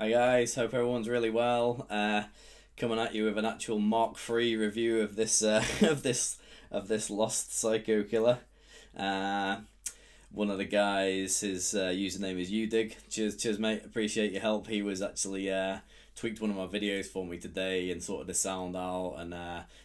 Hi guys, hope everyone's really well. Coming at you with an actual Mark III review of this of this lost Psycho Killer. Uh, One of the guys, his username is UDig. Cheers, mate. Appreciate your help. He was actually tweaked one of my videos for me today and sorted the sound out, and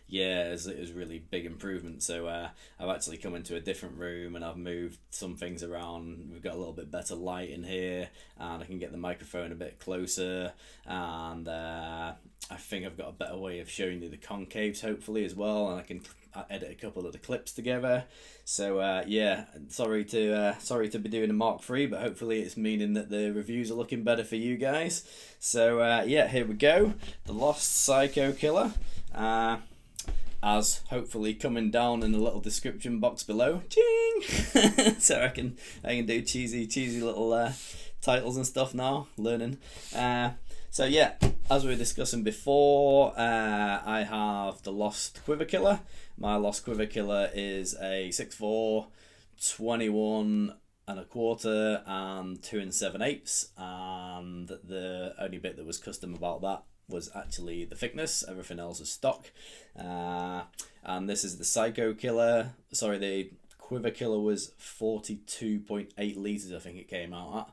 yeah, it was really big improvement. So I've actually come into a different room and I've moved some things around. We've got a little bit better light in here, and I can get the microphone a bit closer, and I think I've got a better way of showing you the concaves hopefully as well, and I can edit a couple of the clips together. So yeah, sorry to be doing a Mark III, but hopefully it's meaning that the reviews are looking better for you guys. So yeah, here we go. The Lost Psycho Killer. As hopefully coming down in the little description box below. Ching! So I can do cheesy little titles and stuff now. Learning. So yeah, as we were discussing before, I have the Lost Quiver Killer. My Lost Quiver Killer is a 6'4", 21 and a quarter and 2 7/8, and the only bit that was custom about that was actually the thickness. Everything else is stock. And this is the Psycho Killer. Sorry, the Quiver Killer was 42.8 litres, I think it came out at.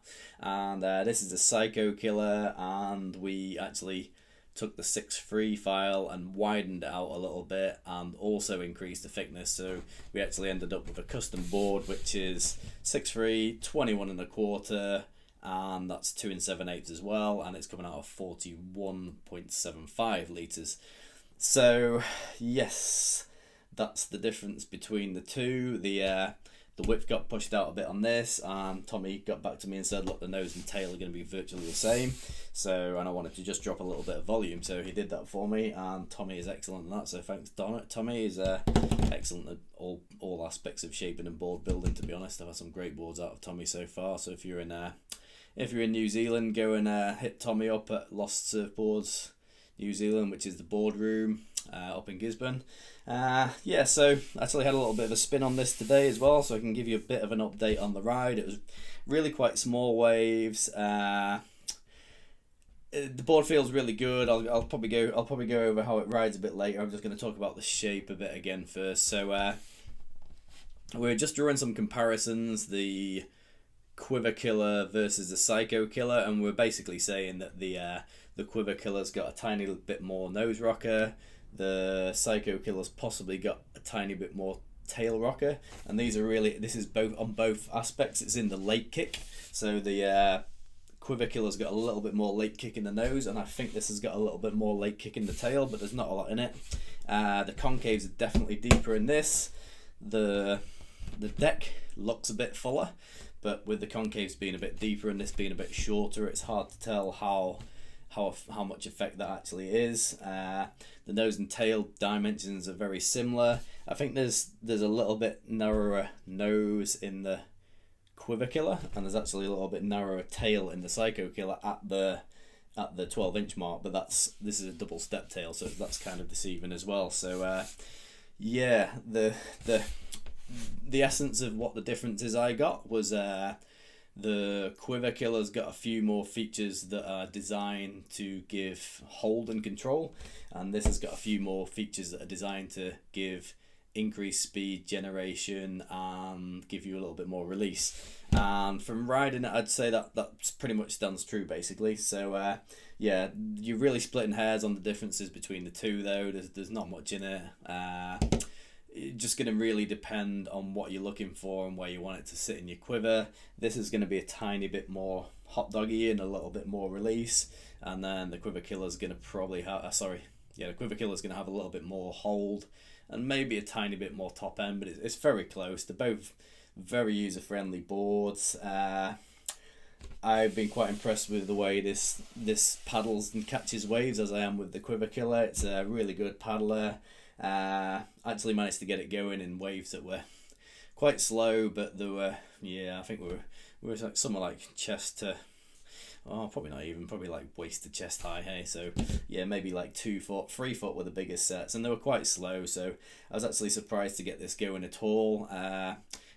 And this is the Psycho Killer, and we actually took the 6.3 file and widened it out a little bit and also increased the thickness. So we actually ended up with a custom board which is 6.3, 21 and a quarter, and that's 2 7/8 as well, and it's coming out of 41.75 litres. So yes, that's the difference between the two. The width got pushed out a bit on this, and Tommy got back to me and said, look, the nose and tail are going to be virtually the same. So, and I wanted to just drop a little bit of volume, so he did that for me, and Tommy is excellent at that, so thanks Tommy. Is excellent at all aspects of shaping and board building, to be honest. I've had some great boards out of Tommy so far, so if you're in New Zealand, go and hit Tommy up at Lost Surfboards New Zealand, which is the boardroom up in Gisborne. Yeah, so actually had a little bit of a spin on this today as well, so I can give you a bit of an update on the ride. It was really quite small waves. The board feels really good. I'll probably go over how it rides a bit later. I'm just going to talk about the shape a bit again first. So we're just drawing some comparisons. The Quiver Killer versus the Psycho Killer, and we're basically saying that the Quiver Killer's got a tiny bit more nose rocker. The Psycho Killer's possibly got a tiny bit more tail rocker, and this is both on both aspects. It's in the late kick, so the Quiver Killer's got a little bit more late kick in the nose, and I think this has got a little bit more late kick in the tail, but there's not a lot in it. The concaves are definitely deeper in this. The deck looks a bit fuller, but with the concaves being a bit deeper and this being a bit shorter, it's hard to tell how much effect that actually is. The nose and tail dimensions are very similar. I think there's a little bit narrower nose in the Quiver Killer, and there's actually a little bit narrower tail in the Psycho Killer at the 12-inch mark, but this is a double step tail, so that's kind of deceiving as well. So yeah, the essence of what the differences I got was the Quiver Killer's got a few more features that are designed to give hold and control, and this has got a few more features that are designed to give increased speed generation and give you a little bit more release. And from riding it, I'd say that pretty much stands true basically. So yeah, you're really splitting hairs on the differences between the two though. There's not much in it. It's just going to really depend on what you're looking for and where you want it to sit in your quiver. This is going to be a tiny bit more hot doggy and a little bit more release, and then the Quiver Killer's going to probably have the Quiver Killer's going to have a little bit more hold and maybe a tiny bit more top end, but it's very close. They're both very user-friendly boards. I've been quite impressed with the way this paddles and catches waves, as I am with the Quiver Killer. It's a really good paddler. Actually managed to get it going in waves that were quite slow, but there were, I think we were like somewhere like chest to, probably not even, probably like waist to chest high, hey. So yeah, maybe like 2 foot, 3 foot were the biggest sets, and they were quite slow. So I was actually surprised to get this going at all.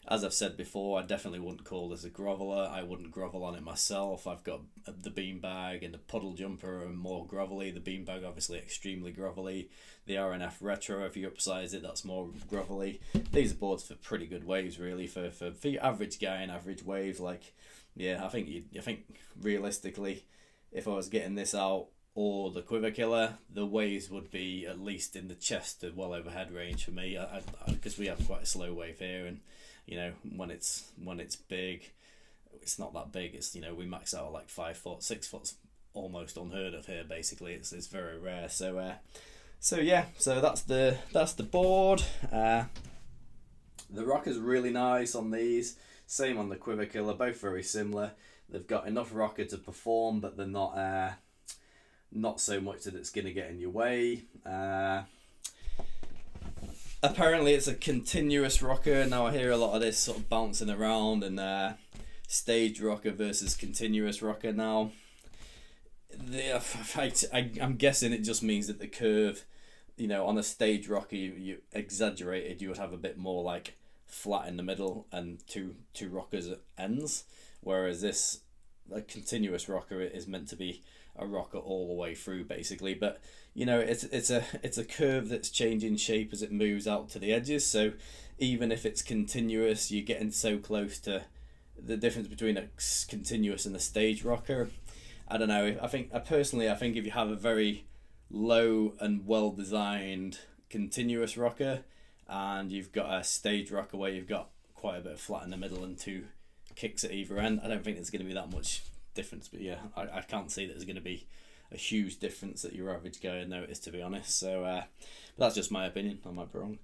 as I've said before, I definitely wouldn't call this a groveler. I wouldn't grovel on it myself. I've got the beanbag and the puddle jumper are more grovelly. The beanbag obviously extremely grovelly. The RNF Retro, if you upsize it, that's more grovelly. These are boards for pretty good waves, really, for your average guy in average waves. Like, yeah, I think realistically, if I was getting this out or the Quiver Killer, the waves would be at least in the chest to well overhead range for me, because we have quite a slow wave here, and you know, when it's big, it's not that big. It's, you know, we max out at like 5 foot, 6 foot's almost unheard of here. Basically, it's very rare. So yeah, so that's the board. The rocker's really nice on these. Same on the Quiver Killer, both very similar. They've got enough rocker to perform, but they're not so much that it's going to get in your way. Apparently it's a continuous rocker. Now I hear a lot of this sort of bouncing around and stage rocker versus continuous rocker. Now, I'm guessing it just means that the curve, you know, on a stage rocker you exaggerated, you would have a bit more like flat in the middle and two rockers at ends, whereas this, a continuous rocker, is meant to be a rocker all the way through basically. But you know, it's a curve that's changing shape as it moves out to the edges, so even if it's continuous, you're getting so close to the difference between a continuous and a stage rocker. I don't know, I think if you have a very low and well designed continuous rocker and you've got a stage rocker where you've got quite a bit of flat in the middle and two kicks at either end, I don't think there's going to be that much difference. But yeah, I can't see that there's going to be a huge difference that your average guy would notice, to be honest. So but that's just my opinion, I might be wrong.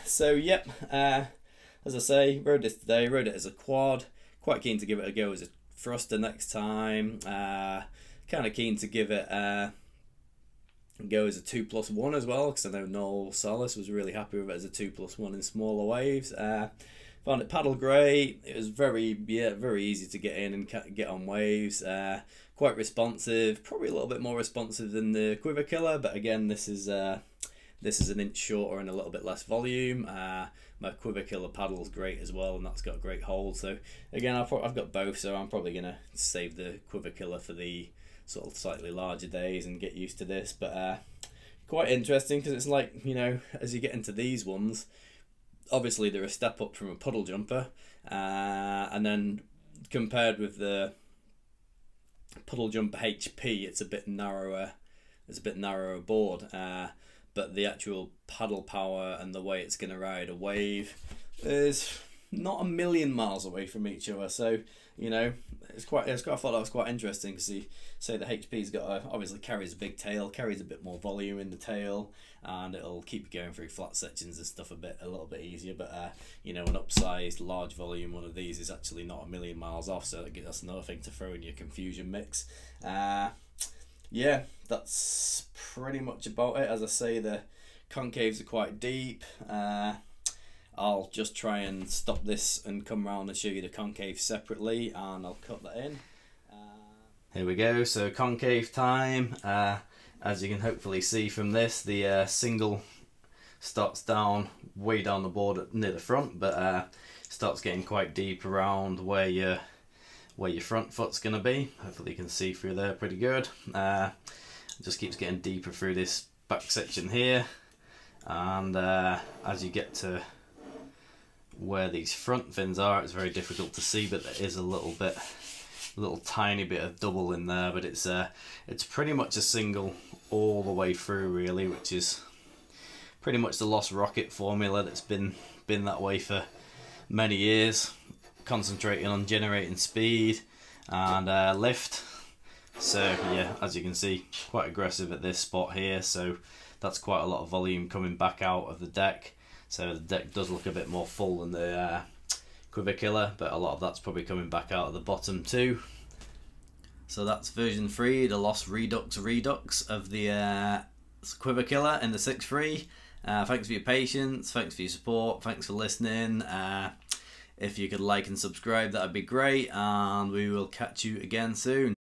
So yep, as I say, rode this today, rode it as a quad, quite keen to give it a go as a thruster next time. Kind of keen to give it go as a 2+1 as well, because I know Noel Salas was really happy with it as a 2+1 in smaller waves. Found it paddle great. It was very easy to get in and get on waves. Quite responsive, probably a little bit more responsive than the Quiver Killer, but again, this is an inch shorter and a little bit less volume. My Quiver Killer paddle is great as well, and that's got a great hold. So again, I've got both, so I'm probably gonna save the Quiver Killer for the sort of slightly larger days and get used to this. But quite interesting, because it's like, you know, as you get into these ones, obviously they're a step up from a puddle jumper, and then compared with the puddle jumper HP, it's a bit narrower. It's a bit narrower board, but the actual paddle power and the way it's going to ride a wave is not a million miles away from each other. So you know, I thought that was quite interesting, because you say the HP's got obviously carries a big tail, carries a bit more volume in the tail, and it'll keep you going through flat sections and stuff a little bit easier. But you know, an upsized large volume one of these is actually not a million miles off, so that's another thing to throw in your confusion mix. Yeah, that's pretty much about it. As I say, the concaves are quite deep. I'll just try and stop this and come around and show you the concave separately, and I'll cut that in. Here we go, so concave time. As you can hopefully see from this, the single starts down way down the board near the front, but starts getting quite deep around where your front foot's going to be. Hopefully you can see through there pretty good. It just keeps getting deeper through this back section here, and as you get to where these front fins are, it's very difficult to see, but there is a little tiny bit of double in there, but it's pretty much a single all the way through really, which is pretty much the Lost Rocket formula that's been that way for many years, concentrating on generating speed and lift. So yeah, as you can see, quite aggressive at this spot here, so that's quite a lot of volume coming back out of the deck. So the deck does look a bit more full than the Quiver Killer, but a lot of that's probably coming back out of the bottom too. So that's version 3, the Lost Redux of the Quiver Killer in the 6.3. Thanks for your patience, thanks for your support, thanks for listening. If you could like and subscribe, that'd be great, and we will catch you again soon.